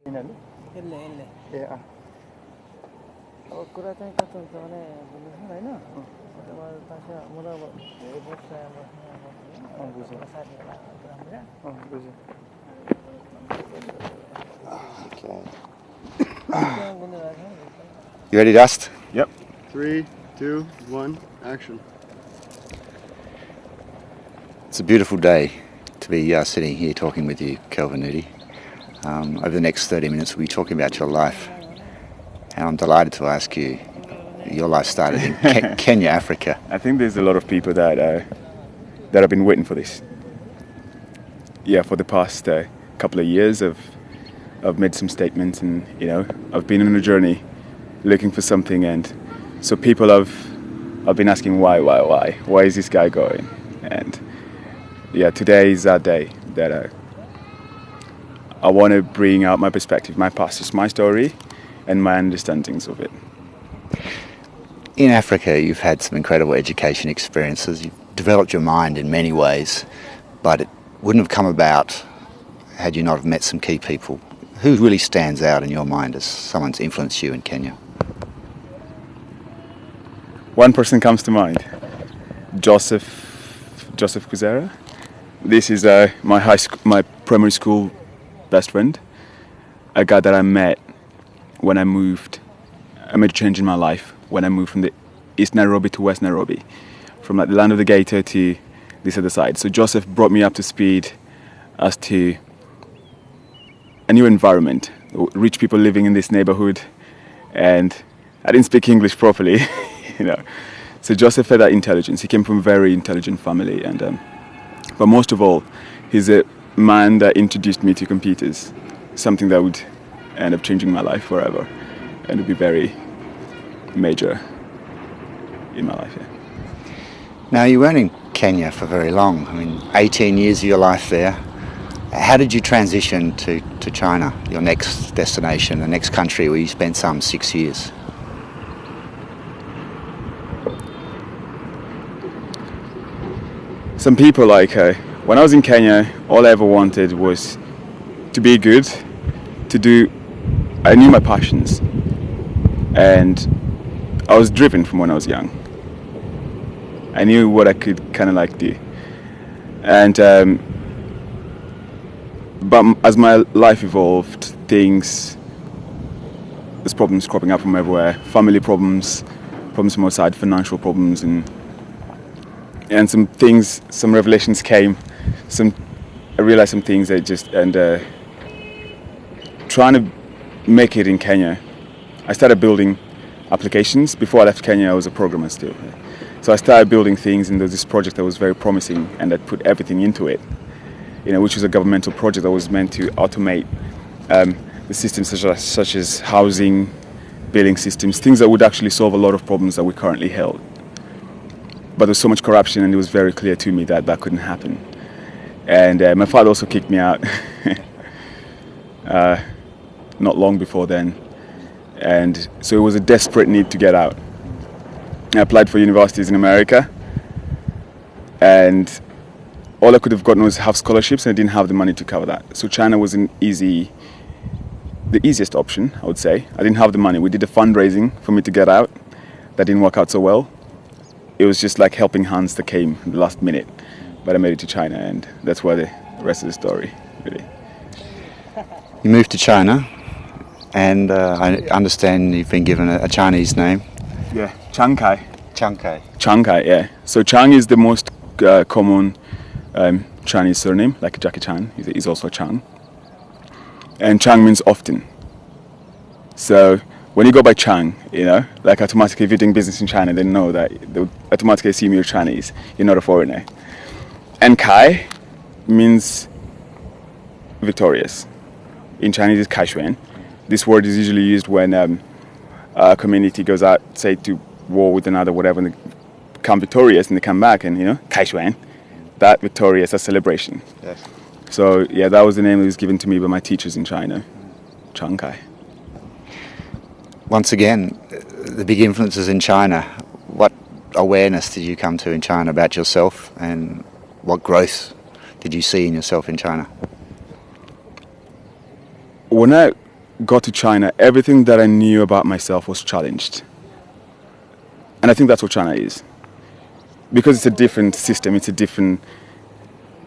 यिनीहरूले यसले ए अँ अब कुरा चाहिँ कस्तो हुन्छ भने बुझ्नुहोस् होइन म त अब धेरै वर्ष बुझेँ साथीहरूलाई कुरा बुझेँ त्यहाँ बुझ्नु भएको छ You ready, Dust? Yep. 3, 2, 1, action. It's a beautiful day to be sitting here talking with you, Kelvin Nudi. Over the next 30 minutes we'll be talking about your life. And I'm delighted to ask you, your life started in Kenya, Africa. I think there's a lot of people that have been waiting for this. Yeah, for the past couple of years I've made some statements, and I've been on a journey looking for something, and so people have been asking why is this guy going? And yeah, today is that day that I want to bring out my perspective, my past, is my story and my understandings of it. In Africa you've had some incredible education experiences, you've developed your mind in many ways, but it wouldn't have come about had you not have met some key people. Who really stands out in your mind as someone's influenced you in Kenya? One person comes to mind, Joseph Kuzera. This is my primary school best friend, a guy that I met when I moved. I made a change in my life when I moved from the East Nairobi to West Nairobi, from like the land of the gator to this other side. So Joseph brought me up to speed as to a new environment, rich people living in this neighborhood, and I didn't speak English properly, So Joseph had that intelligence. He came from a very intelligent family, and but most of all, he's a man that introduced me to computers, something that would end up changing my life forever, and would be very major in my life. Yeah. Now, you weren't in Kenya for very long. 18 years of your life there. How did you transition to China, your next destination, the next country where you spent some 6 years? Some people when I was in Kenya, all I ever wanted was to be good, I knew my passions, and I was driven from when I was young. I knew what I could kind of do, and but as my life evolved, there's problems cropping up from everywhere, family problems from outside, financial problems, and some revelations came. I realized some things trying to make it in Kenya. I started building applications. Before I left Kenya, I was a programmer still. So I started building things, and there was this project that was very promising, and I put everything into it, which was a governmental project that was meant to automate the systems such as housing, billing systems, things that would actually solve a lot of problems that we currently held. But there's so much corruption, and it was very clear to me that couldn't happen. And my father also kicked me out not long before then. And so it was a desperate need to get out. I applied for universities in America, and all I could have gotten was half scholarships, and I didn't have the money to cover that. So China was the easiest option, I would say. I didn't have the money. We did a fundraising for me to get out. That didn't work out so well. It was just like helping hands that came at the last minute. But I made it to China, and that's where the rest of the story, really. You moved to China, and I understand you've been given a Chinese name. Yeah, Chiang Kai. Chiang Kai. Chiang Kai, yeah. So Chiang is the most common Chinese surname, like Jackie Chan. He's also Chiang. And Chiang means often. So when you go by Chiang, automatically if you're doing business in China, they know that they would automatically assume you're Chinese. You're not a foreigner. And Kai means victorious. In Chinese, it's Kai Xuan. This word is usually used when a community goes out, say, to war with another, whatever, and they become victorious, and they come back, and Kai Xuan, that victorious, a celebration. Yes. So yeah, that was the name that was given to me by my teachers in China, Chiang Kai. Once again, the big influences in China. What awareness did you come to in China about yourself, and what growth did you see in yourself in China? When I got to China, everything that I knew about myself was challenged. And I think that's what China is. Because it's a different system, it's a different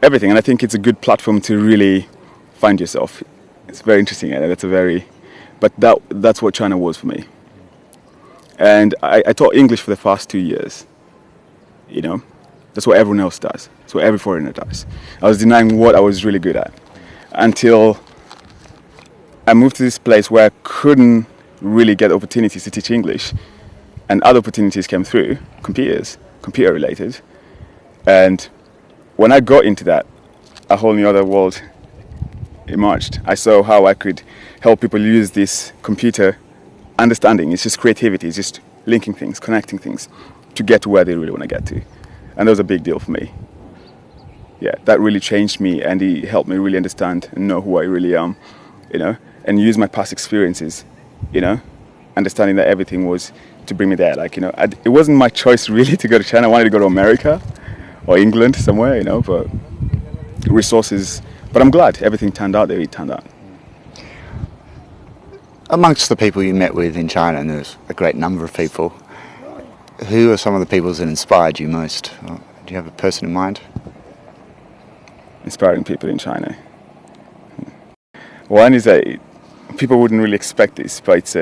everything. And I think it's a good platform to really find yourself. It's very interesting. And that's what China was for me. And I taught English for the past 2 years. You know, that's what everyone else does. That's what every foreigner does. I was denying what I was really good at until I moved to this place where I couldn't really get opportunities to teach English, and other opportunities came through, computer related. And when I got into that, a whole new other world emerged. I saw how I could help people use this computer understanding. It's just creativity, it's just linking things, connecting things to get to where they really want to get to. And that was a big deal for me. Yeah, that really changed me, and it helped me really understand and know who I really am, you know, and use my past experiences, you know, understanding that everything was to bring me there. Like, you know, it wasn't my choice really to go to China. I wanted to go to America or England somewhere, you know, but resources. But I'm glad everything turned out the way it turned out. Amongst the people you met with in China, and there's a great number of people, who are some of the people that inspired you most? Do you have a person in mind? Inspiring people in China. One is that people wouldn't really expect this, but it's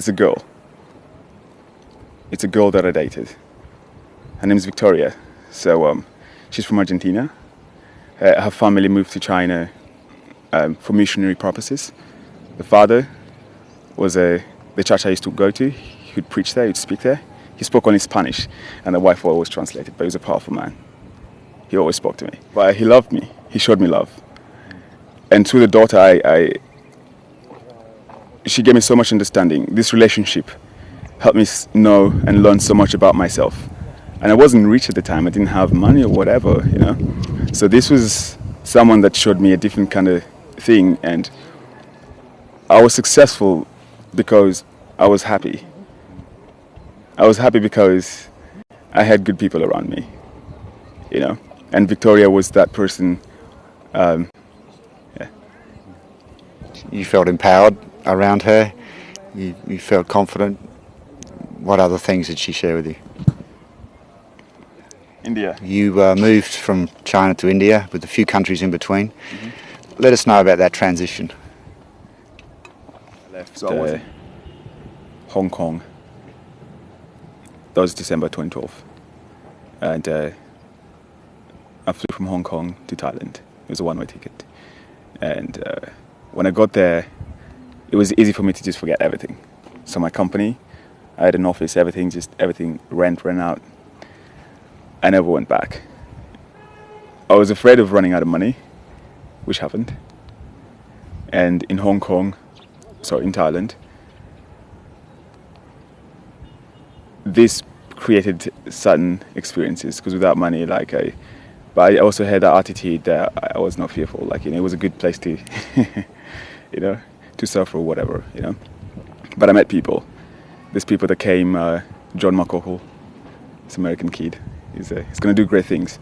a girl. It's a girl that I dated. Her name's Victoria. So she's from Argentina. Her family moved to China for missionary purposes. The father was the church I used to go to. He'd preach there, he'd speak there. He spoke only Spanish, and the wife always translated, but he was a powerful man. He always spoke to me. But he loved me. He showed me love. And through the daughter, she gave me so much understanding. This relationship helped me know and learn so much about myself. And I wasn't rich at the time. I didn't have money or whatever, you know. So this was someone that showed me a different kind of thing. And I was successful because I was happy. I was happy because I had good people around me, you know. And Victoria was that person. Yeah. You felt empowered around her? You felt confident? What other things did she share with you? India. You moved from China to India with a few countries in between. Mm-hmm. Let us know about that transition. I left Hong Kong. That was December 2012. And I flew from Hong Kong to Thailand. It was a one-way ticket. And when I got there, it was easy for me to just forget everything. So my company, I had an office, everything ran out. I never went back. I was afraid of running out of money, which happened. And in Thailand, this created certain experiences, because without money, but I also had that attitude that I was not fearful. Like, you know, it was a good place to, you know, to suffer or whatever, you know. But I met people. There's people that came, John McCockle, this American kid. He's going to do great things,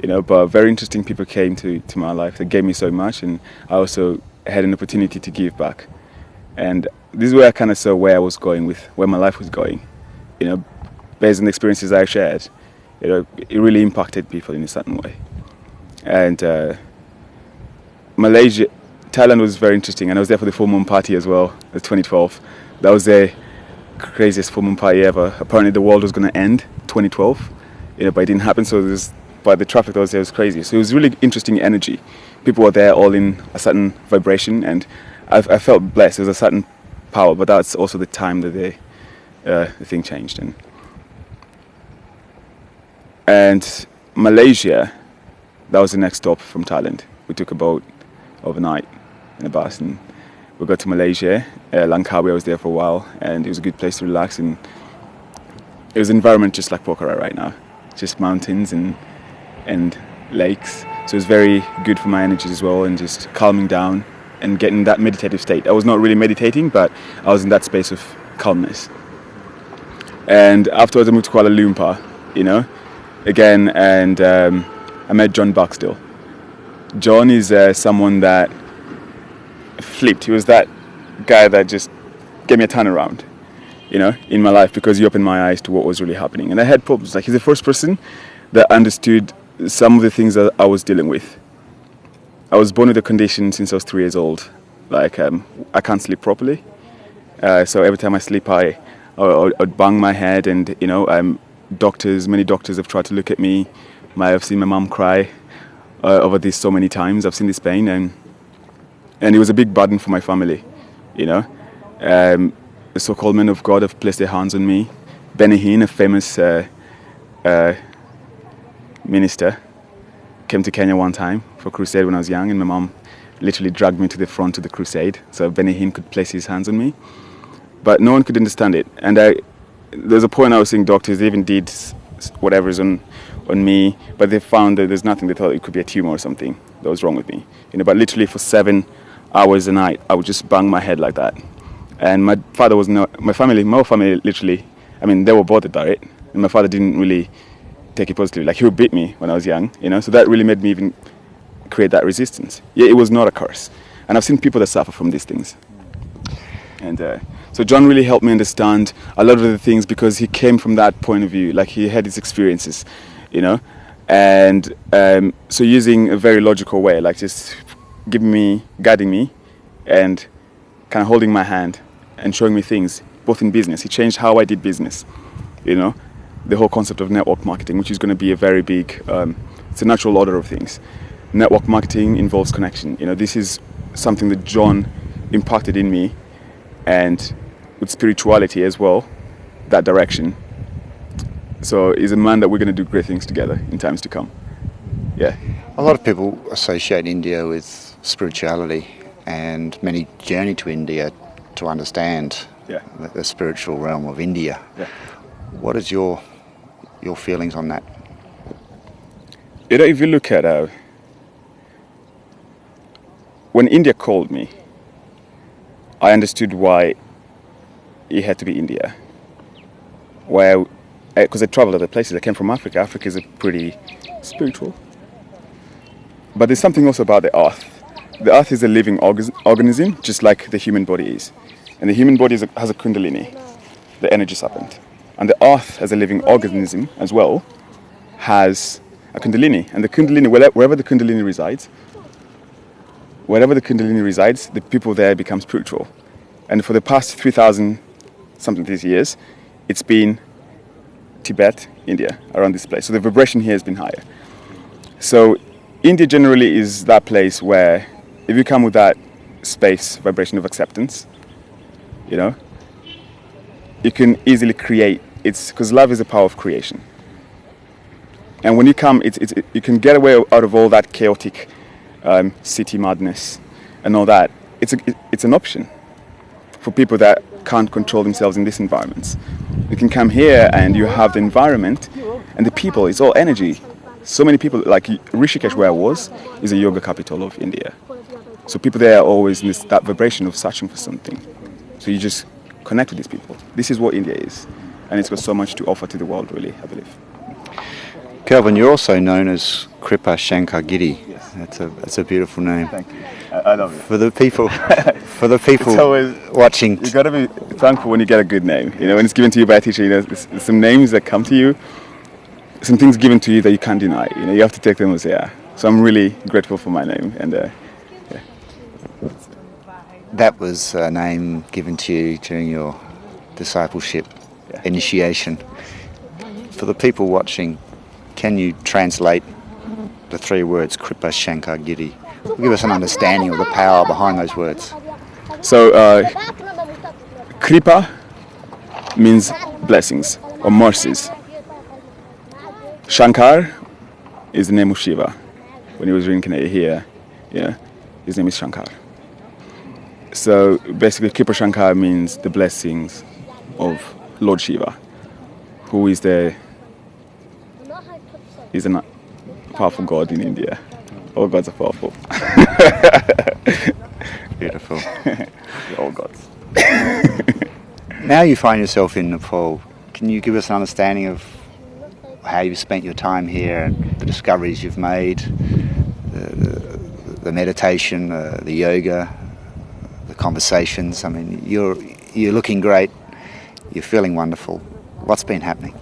you know. But very interesting people came to my life. They gave me so much, and I also had an opportunity to give back. And this is where I kind of saw where I was going with, where my life was going, you know, based on the experiences I shared. You know, it really impacted people in a certain way. And Thailand was very interesting, and I was there for the full moon party as well, the 2012. That was the craziest full moon party ever. Apparently the world was going to end 2012, you know, but it didn't happen. But the traffic that was there was crazy. So it was really interesting energy. People were there all in a certain vibration, and I felt blessed. There was a certain power, but that's also the time that the thing changed. And Malaysia, that was the next stop from Thailand. We took a boat overnight in a bus, and we got to Malaysia. Langkawi, I was there for a while, and it was a good place to relax. And it was an environment just like Pokhara right now, just mountains and lakes. So it was very good for my energies as well, and just calming down and getting that meditative state. I was not really meditating, but I was in that space of calmness. And afterwards I moved to Kuala Lumpur, you know, again, and I met John Barksdale. John is someone that flipped. He was that guy that just gave me a turnaround, you know, in my life, because he opened my eyes to what was really happening. And I had problems. Like, he's the first person that understood some of the things that I was dealing with. I was born with a condition since I was 3 years old. Like, I can't sleep properly. So every time I sleep, I'd bang my head, and, you know, many doctors have tried to look at me. I've seen my mum cry over this so many times. I've seen this pain, and it was a big burden for my family, you know. The so-called men of God have placed their hands on me. Benny Hinn, a famous minister, came to Kenya one time for a crusade when I was young, and my mum literally dragged me to the front of the crusade so Benny Hinn could place his hands on me. But no one could understand it. And there's a point I was seeing doctors, they even did whatever's on me, but they found that there's nothing. They thought it could be a tumor or something that was wrong with me. You know, but literally for 7 hours a night, I would just bang my head like that. And my father was not, my whole family literally, I mean, they were bothered by it. And my father didn't really take it positively. Like, he would beat me when I was young, you know, so that really made me even create that resistance. Yeah, it was not a curse. And I've seen people that suffer from these things. And so John really helped me understand a lot of the things, because he came from that point of view. Like, he had his experiences, you know. And so using a very logical way, like just guiding me, and kind of holding my hand and showing me things, both in business. He changed how I did business, you know, the whole concept of network marketing, which is going to be a very big, it's a natural order of things. Network marketing involves connection. You know, this is something that John impacted in me, and with spirituality as well, that direction. So he's a man that we're going to do great things together in times to come. Yeah. A lot of people associate India with spirituality, and many journey to India to understand the spiritual realm of India. Yeah. What is your feelings on that? You know, if you look at when India called me, I understood why it had to be India. Because I traveled other places. I came from Africa. Africa is a pretty spiritual. But there's something also about the earth. The earth is a living organism, just like the human body is. And the human body has a kundalini, the energy serpent. And the earth, as a living organism as well, has a kundalini. And the kundalini, wherever the kundalini resides, the people there become spiritual. And for the past 3,000 something these years, it's been Tibet, India, around this place. So the vibration here has been higher. So India generally is that place where, if you come with that space, vibration of acceptance, you know, you can easily create. It's because love is the power of creation. And when you come, you can get away out of all that chaotic city madness and all that. It's an option for people that can't control themselves in these environments. You can come here and you have the environment and the people. It's all energy. So many people, like Rishikesh, where I was, is a yoga capital of India. So people there are always in that vibration of searching for something. So you just connect with these people. This is what India is. And it's got so much to offer to the world, really, I believe. Kelvin, you're also known as Kripa Shankar Giri. Yes. That's a beautiful name. Thank you. I love it. For the people It's always, watching. You got to be thankful when you get a good name. You know, when it's given to you by a teacher, you know, there's some names that come to you, some things given to you that you can't deny. You know, you have to take them as they are. So I'm really grateful for my name. And That was a name given to you during your discipleship initiation. For the people watching, can you translate the 3 words Kripa Shankar Giri? Give us an understanding of the power behind those words. So, Kripa means blessings or mercies. Shankar is the name of Shiva. When he was reincarnated here, his name is Shankar. So basically, Kripa Shankar means the blessings of Lord Shiva, who is a powerful god in India. All gods are powerful. Beautiful. All gods. Now you find yourself in Nepal. Can you give us an understanding of how you've spent your time here and the discoveries you've made, the meditation, the yoga, the conversations. I mean, you're looking great. You're feeling wonderful. What's been happening?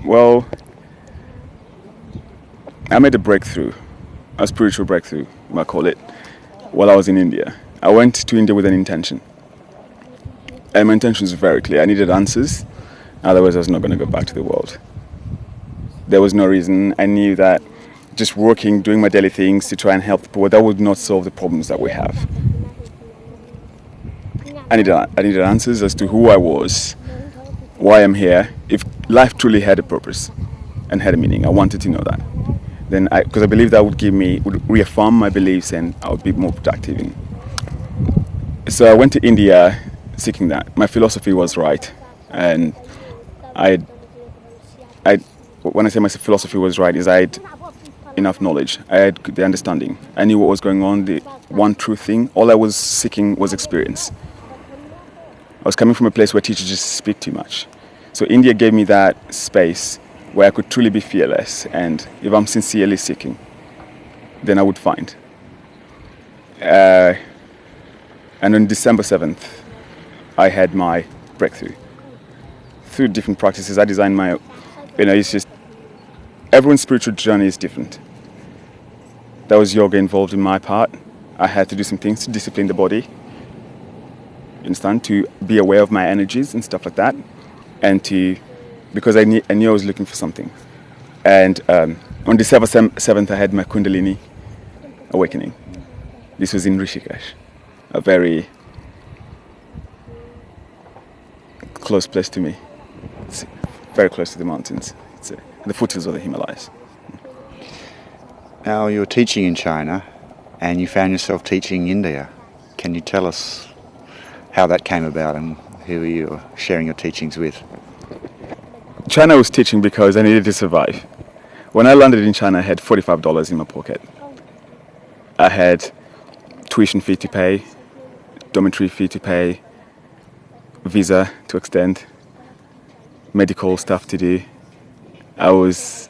Well, I made a breakthrough, a spiritual breakthrough, you might call it, while I was in India. I went to India with an intention. And my intention was very clear. I needed answers, otherwise I was not going to go back to the world. There was no reason. I knew that just working, doing my daily things to try and help the poor, that would not solve the problems that we have. I needed answers as to who I was, why I'm here. If life truly had a purpose and had a meaning, I wanted to know that. Then, because I believe that would reaffirm my beliefs, and I would be more productive. So I went to India seeking that. My philosophy was right, and when I say my philosophy was right, is I had enough knowledge. I had the understanding. I knew what was going on. The one true thing. All I was seeking was experience. I was coming from a place where teachers just speak too much. So India gave me that space where I could truly be fearless, and if I'm sincerely seeking, then I would find. And on December 7th, I had my breakthrough. Through different practices, I designed my, it's just, everyone's spiritual journey is different. There was yoga involved in my part. I had to do some things to discipline the body, you understand, to be aware of my energies and stuff like that, and because I knew I was looking for something. And on December 7th, I had my Kundalini awakening. This was in Rishikesh, a very close place to me. It's very close to the mountains. It's the foothills of the Himalayas. Now, you're teaching in China and you found yourself teaching India. Can you tell us how that came about and who you were sharing your teachings with? China was teaching because I needed to survive. When I landed in China, I had $45 in my pocket. I had tuition fee to pay, dormitory fee to pay, visa to extend, medical stuff to do. I was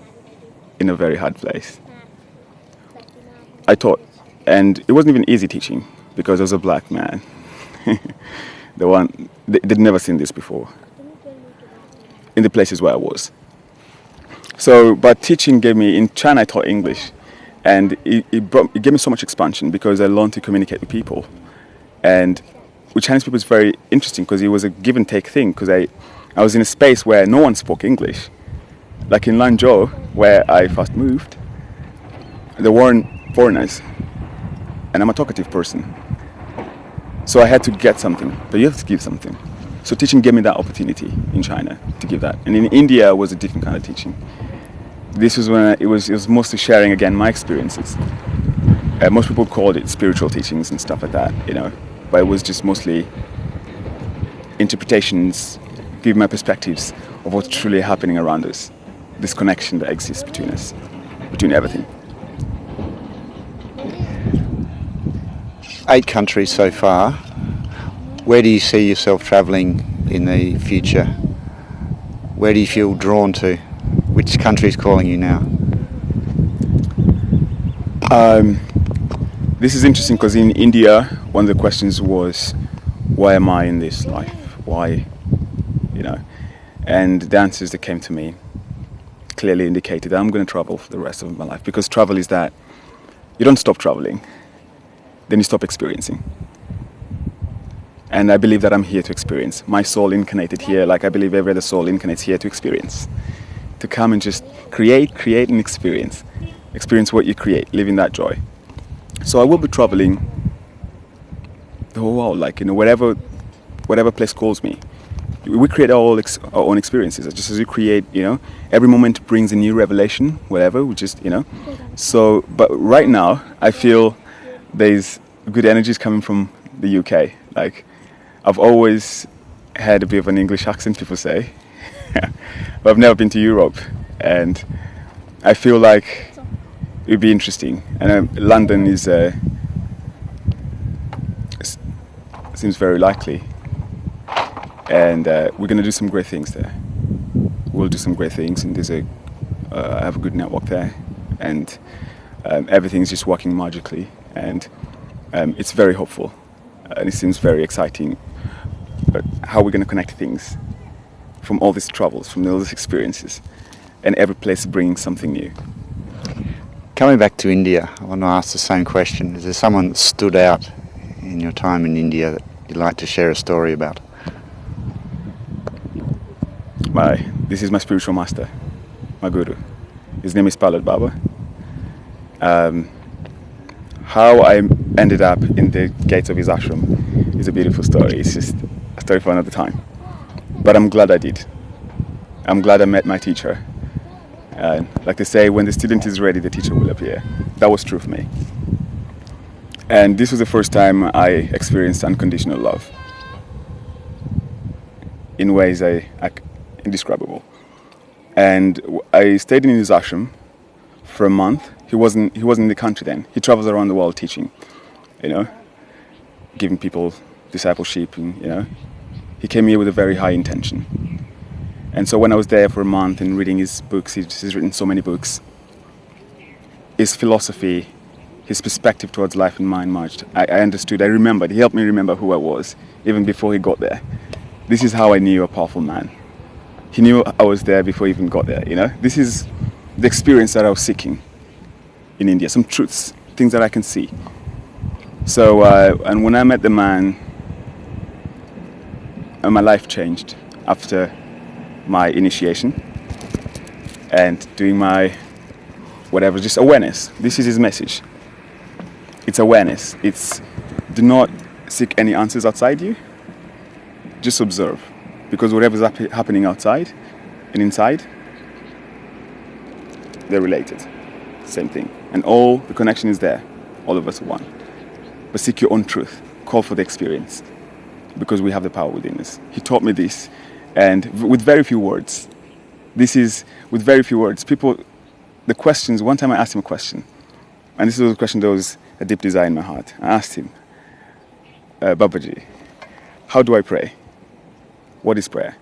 in a very hard place. I taught, and it wasn't even easy teaching because I was a black man. They'd never seen this before in the places where I was. So, but teaching gave me, in China I taught English, and it gave me so much expansion because I learned to communicate with people. And with Chinese people it's very interesting because it was a give and take thing, because I was in a space where no one spoke English. Like in Lanzhou, where I first moved, there weren't foreigners, and I'm a talkative person. So I had to get something, but you have to give something. So teaching gave me that opportunity in China to give that. And in India it was a different kind of teaching. This was when it was mostly sharing, again, my experiences. Most people called it spiritual teachings and stuff like that, but it was just mostly interpretations, giving my perspectives of what's truly happening around us, this connection that exists between us, between everything. 8 countries so far. Where do you see yourself travelling in the future? Where do you feel drawn to? Which country is calling you now? This is interesting because in India, one of the questions was, why am I in this life? Why, And the answers that came to me clearly indicated that I'm going to travel for the rest of my life, because travel is that you don't stop traveling, then you stop experiencing. And I believe that I'm here to experience. My soul incarnated here, like I believe every other soul incarnates here to experience. To come and just create and experience. Experience what you create, live in that joy. So I will be traveling the whole world, whatever place calls me. We create our own experiences, just as you create, every moment brings a new revelation, whatever, So, but right now, I feel there's good energies coming from the UK. I've always had a bit of an English accent, people say, but I've never been to Europe, and I feel like it would be interesting. And London seems very likely, and we're going to do some great things there. We'll do some great things, and I have a good network there, and everything's just working magically, and it's very hopeful. and it seems very exciting. But how we're going to connect things from all these travels, from all these experiences, and every place bringing something new. Coming back to India, I want to ask the same question. Is there someone that stood out in your time in India that you'd like to share a story about? This is my spiritual master, my guru. His name is Palad Baba. How I ended up in the gates of his ashram is a beautiful story. It's just a story for another time. But I'm glad I did. I'm glad I met my teacher. And like they say, when the student is ready, the teacher will appear. That was true for me. And this was the first time I experienced unconditional love in ways indescribable. And I stayed in his ashram for a month. He wasn't in the country then. He travels around the world teaching, giving people discipleship, and he came here with a very high intention. And so when I was there for a month and reading his books, he's written so many books. His philosophy, his perspective towards life and mind merged. I understood, I remembered. He helped me remember who I was, even before he got there. This is how I knew a powerful man. He knew I was there before he even got there, This is the experience that I was seeking in India, some truths, things that I can see. So, and when I met the man, my life changed after my initiation and doing my whatever, just awareness. This is his message. It's awareness. It's do not seek any answers outside you. Just observe. Because whatever's happening outside and inside, they're related. Same thing. And all the connection is there. All of us are one. But seek your own truth. Call for the experience. Because we have the power within us. He taught me this. And with very few words. This is, with very few words. People, the questions, one time I asked him a question. And this was a question that was a deep desire in my heart. I asked him, Babaji, how do I pray? What is prayer?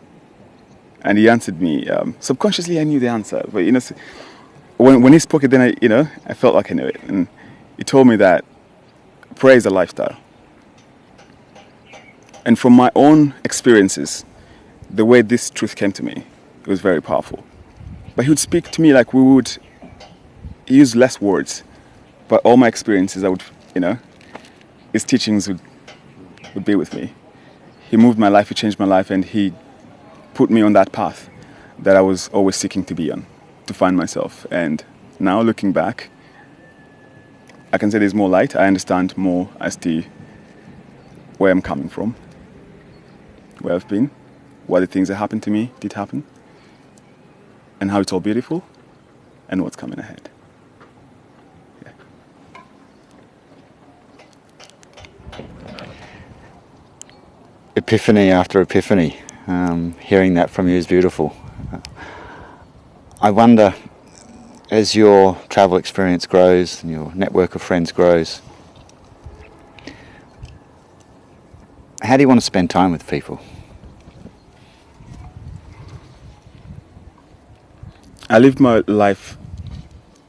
And he answered me. Subconsciously, I knew the answer. But, when he spoke it, then I felt like I knew it. And he told me that prayer is a lifestyle. And from my own experiences, the way this truth came to me, it was very powerful. But he would speak to me like we would use less words. But all my experiences, I would, his teachings would be with me. He moved my life, he changed my life, and he put me on that path that I was always seeking to be on, to find myself. And now looking back, I can say there's more light. I understand more as to where I'm coming from, where I've been, why the things that happened to me did happen, and how it's all beautiful, and what's coming ahead. Yeah. Epiphany after epiphany. Hearing that from you is beautiful. I wonder, as your travel experience grows and your network of friends grows, how do you want to spend time with people? I lived my life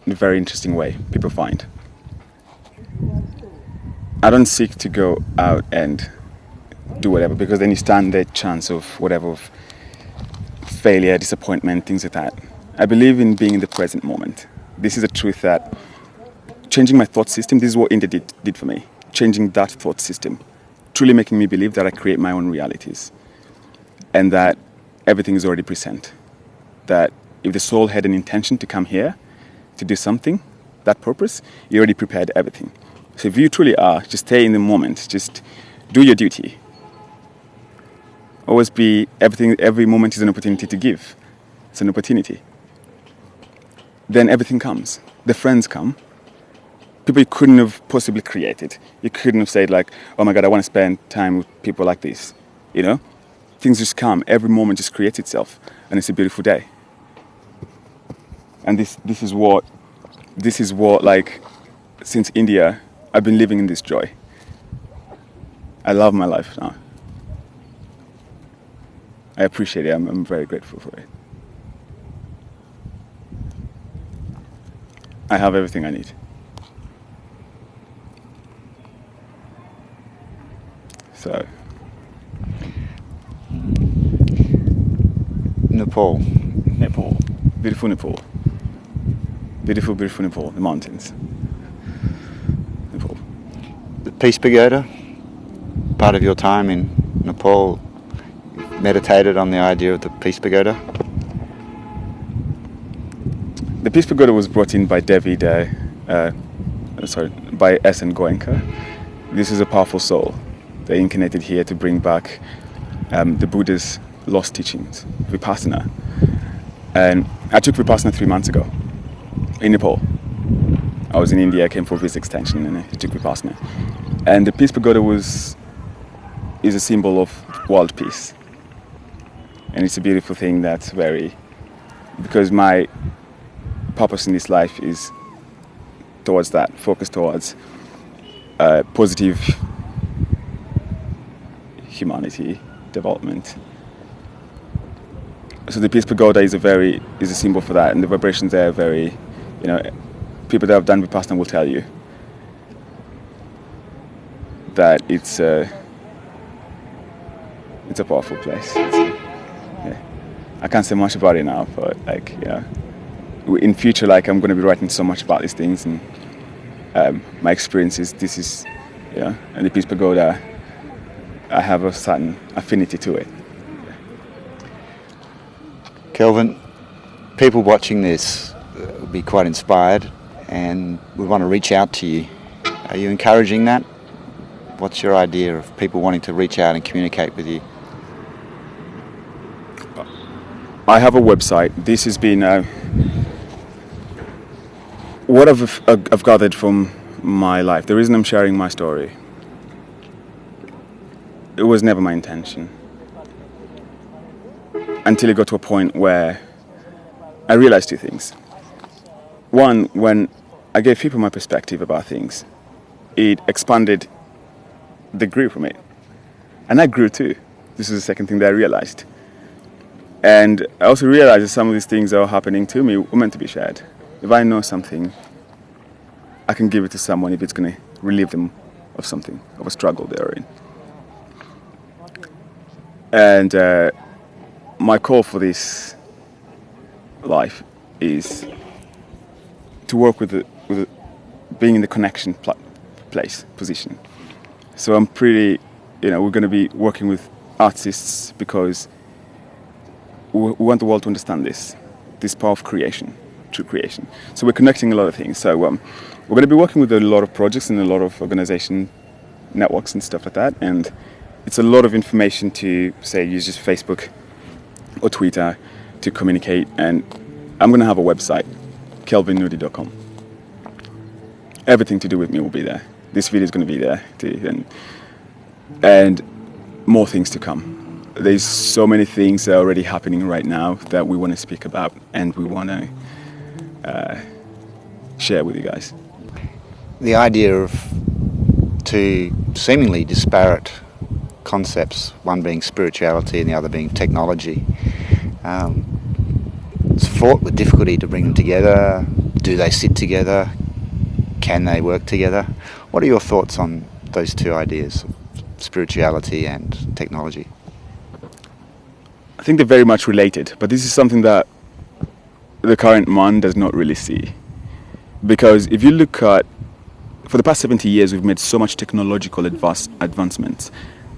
in a very interesting way, people find. I don't seek to go out and do whatever, because then you stand the chance of whatever, of failure, disappointment, things like that. I believe in being in the present moment. This is a truth that changing my thought system, this is what India did for me. Changing that thought system, truly making me believe that I create my own realities and that everything is already present. That if the soul had an intention to come here to do something, that purpose, you already prepared everything. So if you truly are, just stay in the moment, just do your duty. Always be everything, every moment is an opportunity to give. It's an opportunity. Then everything comes. The friends come. People you couldn't have possibly created. You couldn't have said like, oh my God, I want to spend time with people like this. Things just come. Every moment just creates itself. And it's a beautiful day. And this is what, like, since India, I've been living in this joy. I love my life now. I appreciate it. I'm very grateful for it. I have everything I need. So Nepal. Nepal, beautiful Nepal, beautiful Nepal, the mountains. Nepal. The Peace Pagoda. Part of your time in Nepal, you've meditated on the idea of the Peace Pagoda. The Peace Pagoda was brought in by by S.N. Goenka. This is a powerful soul. They incarnated here to bring back the Buddha's lost teachings, Vipassana. And I took Vipassana 3 months ago in Nepal. I was in India, I came for visa extension, and I took Vipassana. And the Peace Pagoda is a symbol of world peace. And it's a beautiful thing that's because my purpose in this life is towards that, focused towards positive humanity, development. So the Peace Pagoda is a symbol for that, and the vibrations there are very, people that have done Vipassana will tell you that it's a powerful place. I can't say much about it now, but in future, I'm going to be writing so much about these things, and my experiences. This is, and the Peace Pagoda, I have a certain affinity to it. Kelvin, people watching this will be quite inspired and would want to reach out to you. Are you encouraging that? What's your idea of people wanting to reach out and communicate with you? I have a website. This has been what I've gathered from my life. The reason I'm sharing my story, it was never my intention. Until it got to a point where I realized two things. One, when I gave people my perspective about things, it expanded, they grew from it. And I grew too. This is the second thing that I realized. And I also realized that some of these things that are happening to me were meant to be shared. If I know something, I can give it to someone if it's going to relieve them of something, of a struggle they're in. And my call for this life is to work with being in the connection position. So I'm pretty, we're going to be working with artists because we want the world to understand this power of creation, true creation. So we're connecting a lot of things. So we're going to be working with a lot of projects and a lot of organization networks and stuff like that. And it's a lot of information to, say, use just Facebook or Twitter to communicate. And I'm going to have a website, kelvinnudi.com. Everything to do with me will be there. This video is going to be there too, and more things to come. There's so many things that are already happening right now that we want to speak about and we want to share with you guys. The idea of two seemingly disparate concepts, one being spirituality and the other being technology, it's fraught with difficulty to bring them together. Do they sit together? Can they work together? What are your thoughts on those two ideas, spirituality and technology? I think they're very much related, but this is something that the current man does not really see. Because if you look at, for the past 70 years, we've made so much technological advancements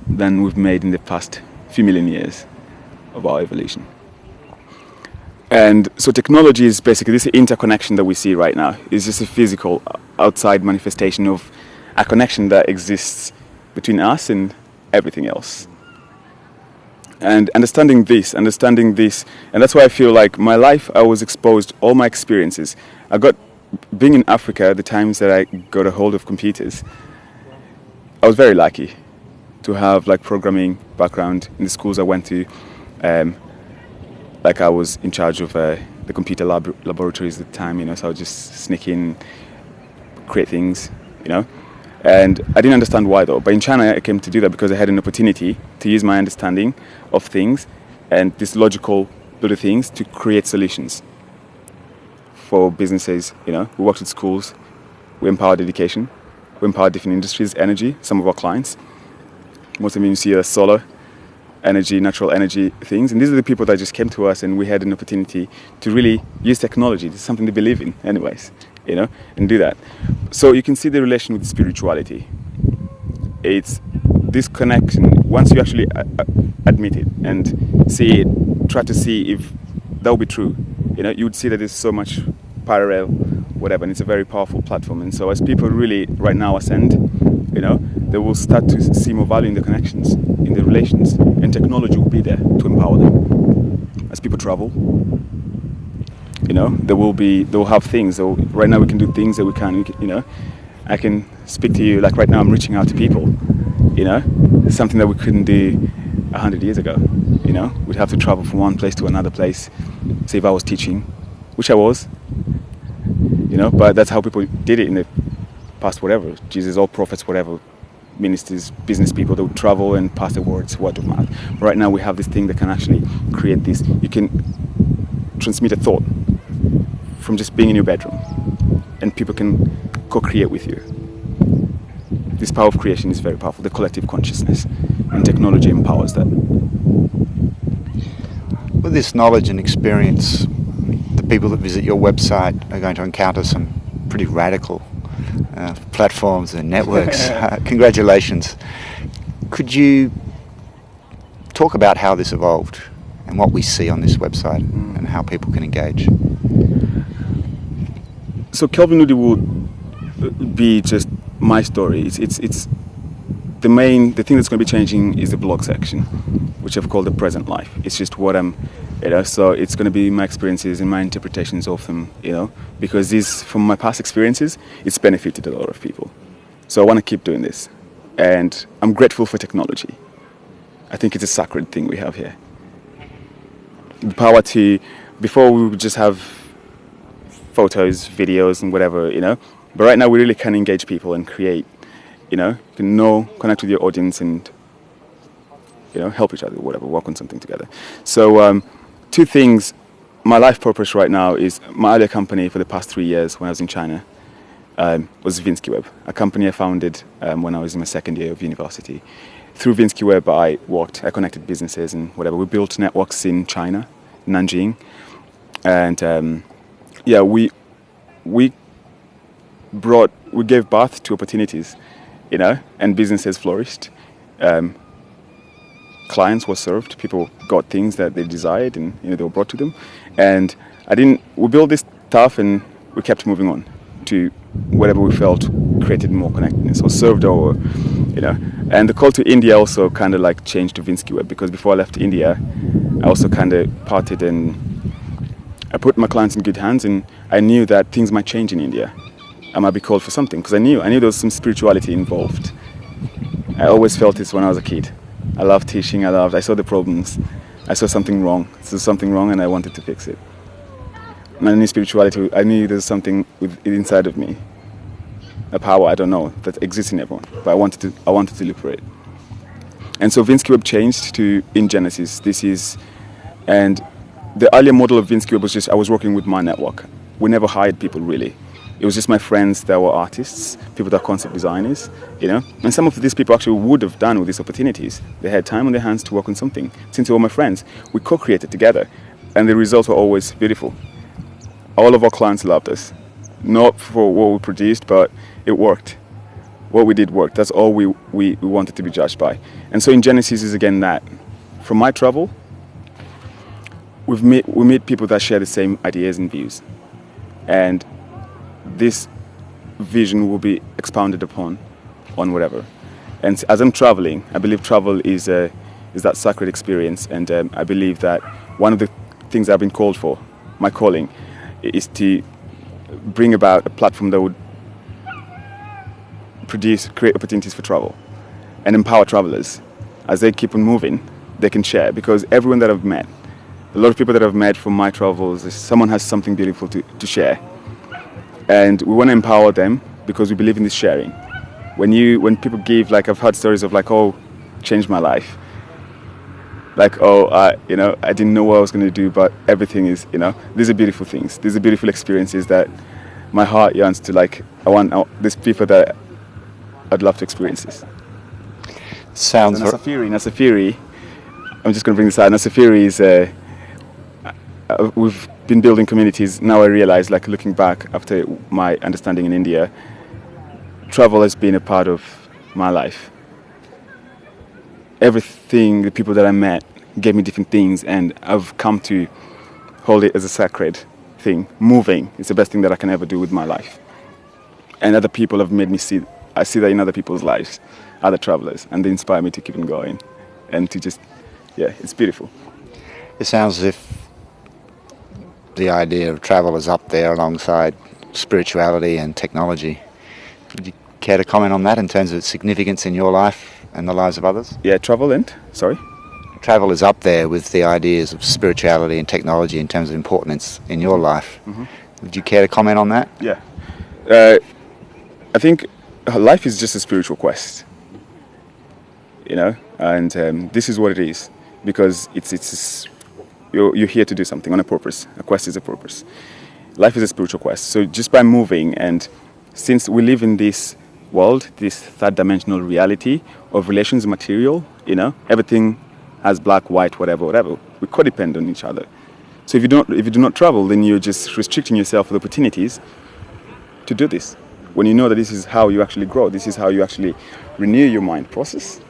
than we've made in the past few million years of our evolution. And so technology is basically this interconnection that we see right now. It's just a physical outside manifestation of a connection that exists between us and everything else. And understanding this, and that's why I feel like my life, I was exposed, all my experiences. Being in Africa, the times that I got a hold of computers, I was very lucky to have programming background in the schools I went to. I was in charge of the computer laboratories at the time, so I would just sneak in, create things, And I didn't understand why though. But in China, I came to do that because I had an opportunity to use my understanding of things and these logical little things to create solutions for businesses. We worked with schools, we empowered education, we empowered different industries, energy, some of our clients. Most of them you see are solar energy, natural energy things. And these are the people that just came to us, and we had an opportunity to really use technology. It's something they believe in anyways, and do that. So you can see the relation with spirituality. It's this connection. Once you actually admit it and see it, try to see if that will be true, you would see that there's so much parallel, whatever, and it's a very powerful platform. And so as people really right now ascend, they will start to see more value in the connections, in the relations, and technology will be there to empower them. As people travel, they will have things. So right now we can do things that we can, I can speak to you, like right now I'm reaching out to people, something that we couldn't do 100 years ago, we'd have to travel from one place to another place. Say if I was teaching, which I was, but that's how people did it in the past, whatever, Jesus, all prophets, whatever, ministers, business people, they would travel and pass the words, word of mouth. But right now we have this thing that can actually create this. You can transmit a thought from just being in your bedroom, and people can co-create with you. This power of creation is very powerful, the collective consciousness, and technology empowers that. With this knowledge and experience, the people that visit your website are going to encounter some pretty radical platforms and networks. Congratulations. Could you talk about how this evolved and what we see on this website and how people can engage? So Kelvin Nudi would be just my story. It's the thing that's going to be changing is the blog section, which I've called the present life. It's just what I'm, so it's going to be my experiences and my interpretations of them, because these, from my past experiences, it's benefited a lot of people. So I want to keep doing this. And I'm grateful for technology. I think it's a sacred thing we have here. The power to, before we would just have photos, videos, and whatever, but right now we really can engage people and create, you can connect with your audience and, help each other, whatever, work on something together. So two things. My life purpose right now is my other company for the past 3 years when I was in China was VinskyWeb, a company I founded when I was in my second year of university. Through VinskyWeb, I connected businesses and whatever. We built networks in China, Nanjing, and we gave birth to opportunities, and businesses flourished. Clients were served, people got things that they desired, and they were brought to them. And we built this stuff, and we kept moving on to whatever we felt created more connectedness or served our, And the call to India also kind of like changed to VinskyWeb, because before I left India, I also kind of parted and I put my clients in good hands, and I knew that things might change in India. I might be called for something, because I knew there was some spirituality involved. I always felt this when I was a kid. I loved teaching, I saw the problems. I saw something wrong. And I wanted to fix it. And I knew spirituality, I knew there's something inside of me, a power, I don't know, that exists in everyone. But I wanted to look for it. And so VinskyWeb changed to in Genesis. And the earlier model of VinskyWeb was just, I was working with my network. We never hired people really. It was just my friends that were artists, people that are concept designers, And some of these people actually would have done with these opportunities. They had time on their hands to work on something. Since they were my friends, we co-created together. And the results were always beautiful. All of our clients loved us. Not for what we produced, but it worked. What we did worked. That's all we wanted to be judged by. And so in Genesis is again that. From my travel, we meet people that share the same ideas and views. And this vision will be expounded upon on whatever. And as I'm traveling, I believe travel is that sacred experience, and I believe that one of the things I've been called for, my calling, is to bring about a platform that would create opportunities for travel and empower travelers. As they keep on moving, they can share, because everyone that I've met, a lot of people that I've met from my travels, someone has something beautiful to share. And we want to empower them because we believe in this sharing. When people give, like I've heard stories of changed my life. I didn't know what I was going to do, but everything is, these are beautiful things. These are beautiful experiences that my heart yearns to I want these people that I'd love to experience this. Sounds So Nasafiri, I'm just going to bring this out. Nasafiri is, we've been building communities. Now I realize, like looking back after my understanding in India, travel has been a part of my life. Everything, the people that I met gave me different things, and I've come to hold it as a sacred thing. Moving is the best thing that I can ever do with my life. And other people have made me I see that in other people's lives, other travelers, and they inspire me to keep on going and to just, yeah, it's beautiful. It sounds as if the idea of travel is up there alongside spirituality and technology. Would you care to comment on that in terms of its significance in your life and the lives of others? Yeah, travel and, sorry? Travel is up there with the ideas of spirituality and technology in terms of importance in your life. Mm-hmm. Would you care to comment on that? Yeah. I think life is just a spiritual quest, you know, and this is what it is, because you're here to do something on a purpose. A quest is a purpose. Life is a spiritual quest. So just by moving, and since we live in this world, this third-dimensional reality of relations, material, you know, everything has black, white, whatever. We codepend on each other. So if you do not travel, then you're just restricting yourself with opportunities to do this. When you know that this is how you actually grow, this is how you actually renew your mind process,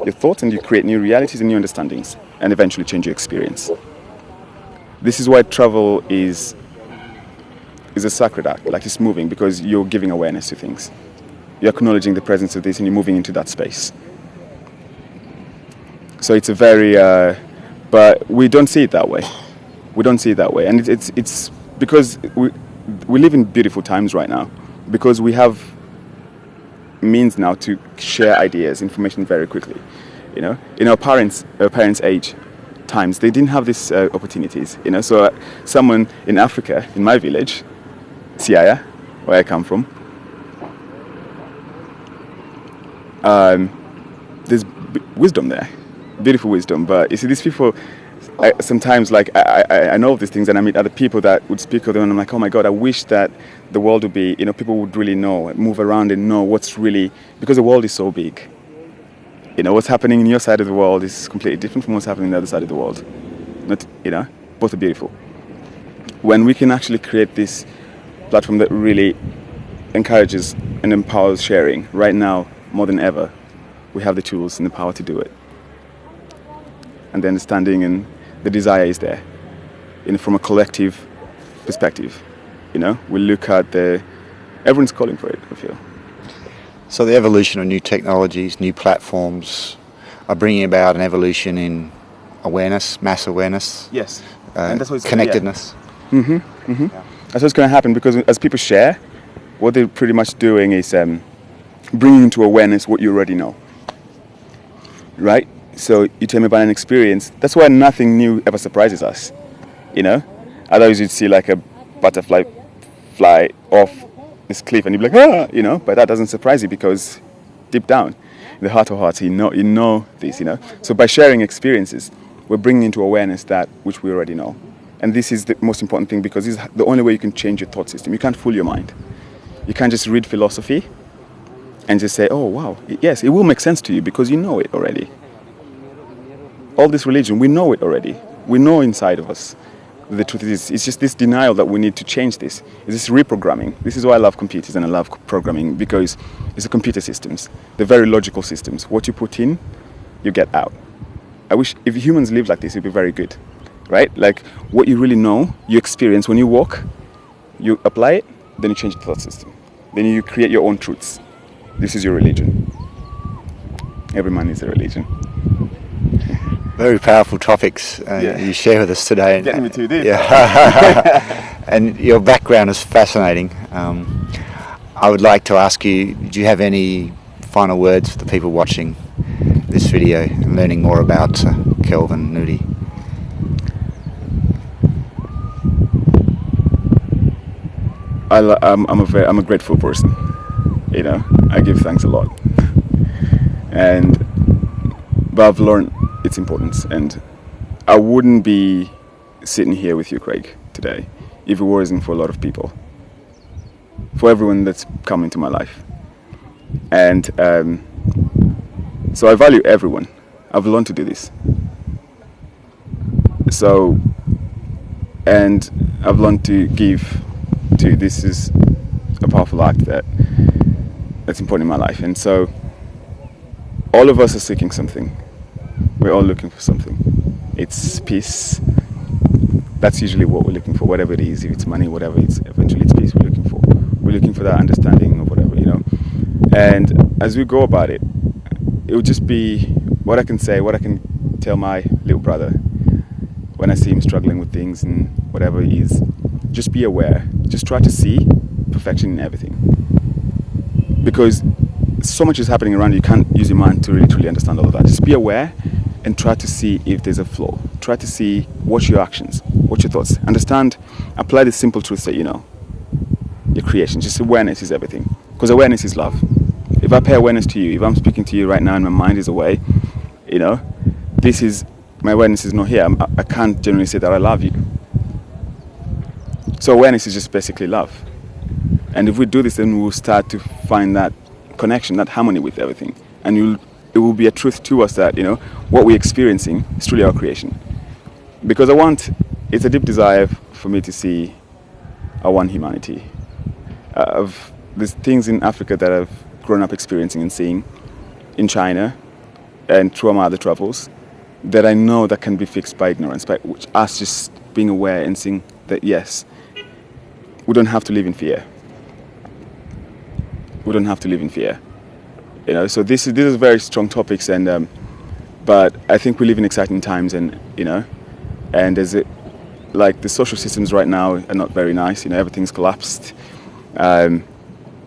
your thoughts, and you create new realities and new understandings, and eventually change your experience. This is why travel is a sacred act, like it's moving, because you're giving awareness to things. You're acknowledging the presence of this, and you're moving into that space. So it's a very, but we don't see it that way. We don't see it that way, and it's because we live in beautiful times right now, because we have means now to share ideas, information very quickly. You know, in our parents' age times, they didn't have these opportunities. You know, so someone in Africa, in my village, Siaya, where I come from, there's wisdom there, beautiful wisdom. But you see, these people, sometimes, like, I know of these things, and I meet other people that would speak of them, and I'm like, oh my God, I wish that the world would be, you know, people would really know, move around and know what's really, because the world is so big. You know, what's happening in your side of the world is completely different from what's happening on the other side of the world. Not, you know, both are beautiful. When we can actually create this platform that really encourages and empowers sharing, right now, more than ever, we have the tools and the power to do it. And the understanding and the desire is there, you know, from a collective perspective. You know, we look at everyone's calling for it, I feel. So the evolution of new technologies, new platforms are bringing about an evolution in awareness, mass awareness. Yes. And that's what it's connectedness. Yeah. Mm-hmm. Mm-hmm. Yeah. That's what's going to happen, because as people share, what they're pretty much doing is bringing into awareness what you already know. Right? So you tell me about an experience. That's why nothing new ever surprises us. You know? Otherwise you'd see like a butterfly fly off this cliff and you'd be like, ah, you know? But that doesn't surprise you, because deep down, in the heart of hearts, you know this, you know? So by sharing experiences, we're bringing into awareness that which we already know. And this is the most important thing, because this is the only way you can change your thought system. You can't fool your mind. You can't just read philosophy and just say, oh, wow, yes, it will make sense to you because you know it already. All this religion, we know it already. We know inside of us. The truth is, it's just this denial that we need to change this. It's this reprogramming. This is why I love computers and I love programming, because it's the computer systems. They're very logical systems. What you put in, you get out. I wish if humans lived like this, it would be very good, right? Like what you really know, you experience when you walk, you apply it, then you change the thought system. Then you create your own truths. This is your religion. Every man is a religion. Very powerful topics you share with us today. Getting me too deep. Yeah. And your background is fascinating. I would like to ask you, do you have any final words for the people watching this video and learning more about Kelvin Nudi? I'm a grateful person. You know, I give thanks a lot, but I've learned its importance, and I wouldn't be sitting here with you, Craig, today if it wasn't for a lot of people, for everyone that's come into my life. And So I value everyone. I've learned to do this. So, and I've learned to give to, this is a powerful act that's important in my life. And so all of us are seeking something. We're all looking for something. It's peace. That's usually what we're looking for, whatever it is. If it's money, whatever, eventually it's peace we're looking for. We're looking for that understanding of whatever, you know. And as we go about it, it will just be what I can say, what I can tell my little brother when I see him struggling with things and whatever it is. Just be aware. Just try to see perfection in everything. Because so much is happening around you, you can't use your mind to really truly understand all of that. Just be aware and try to see if there's a flaw. Try to see what's your actions, what's your thoughts. Understand, apply the simple truths that you know. Your creation, just awareness is everything. Because awareness is love. If I pay awareness to you, if I'm speaking to you right now and my mind is away, you know, my awareness is not here. I can't generally say that I love you. So awareness is just basically love. And if we do this, then we'll start to find that connection, that harmony with everything. And it will be a truth to us that, you know, what we're experiencing is truly our creation. Because it's a deep desire for me to see our one humanity. There's things in Africa that I've grown up experiencing and seeing in China and through my other travels that I know that can be fixed by ignorance, by us just being aware and seeing that, yes, we don't have to live in fear. We don't have to live in fear. You know, so these are very strong topics, and but I think we live in exciting times, and you know, and like the social systems right now are not very nice. You know, everything's collapsed.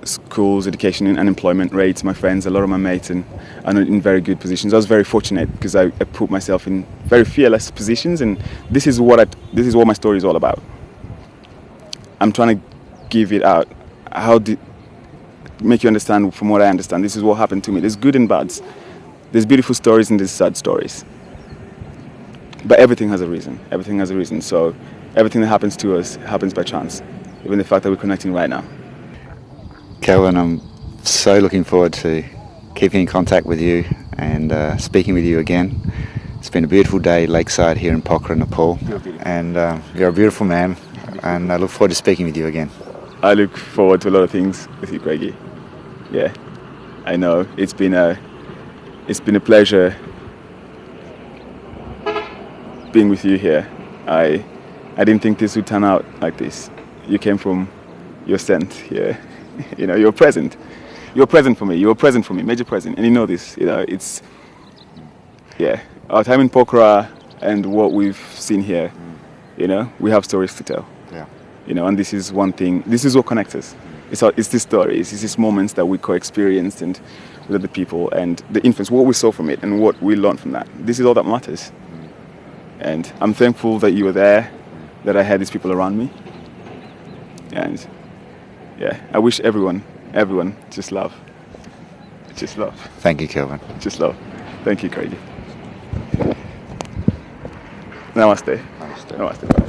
Schools, education, and unemployment rates. My friends, a lot of my mates, are not in very good positions. I was very fortunate because I put myself in very fearless positions, and this is what my story is all about. I'm trying to give it out. Make you understand from what I understand. This is what happened to me. There's good and bads. There's beautiful stories and there's sad stories. But everything has a reason. Everything has a reason. So everything that happens to us happens by chance. Even the fact that we're connecting right now. Kelvin, I'm so looking forward to keeping in contact with you and speaking with you again. It's been a beautiful day lakeside here in Pokhara, Nepal. And you're a beautiful man, and I look forward to speaking with you again. I look forward to a lot of things with you, Craigie. Yeah, I know it's been a pleasure being with you here. I didn't think this would turn out like this. You came from your sent here. You know, you're present. You're present for me. You're present for me, major present. And you know this. You know, it's our time in Pokhara and what we've seen here. You know, we have stories to tell. Yeah. You know, and this is one thing. This is what connects us. It's these stories. It's these moments that we co-experienced and with other people, and the influence, what we saw from it, and what we learned from that. This is all that matters. And I'm thankful that you were there, that I had these people around me. And yeah, I wish everyone, just love. Just love. Thank you, Kelvin. Just love. Thank you, Craigie. Namaste. Namaste. Namaste.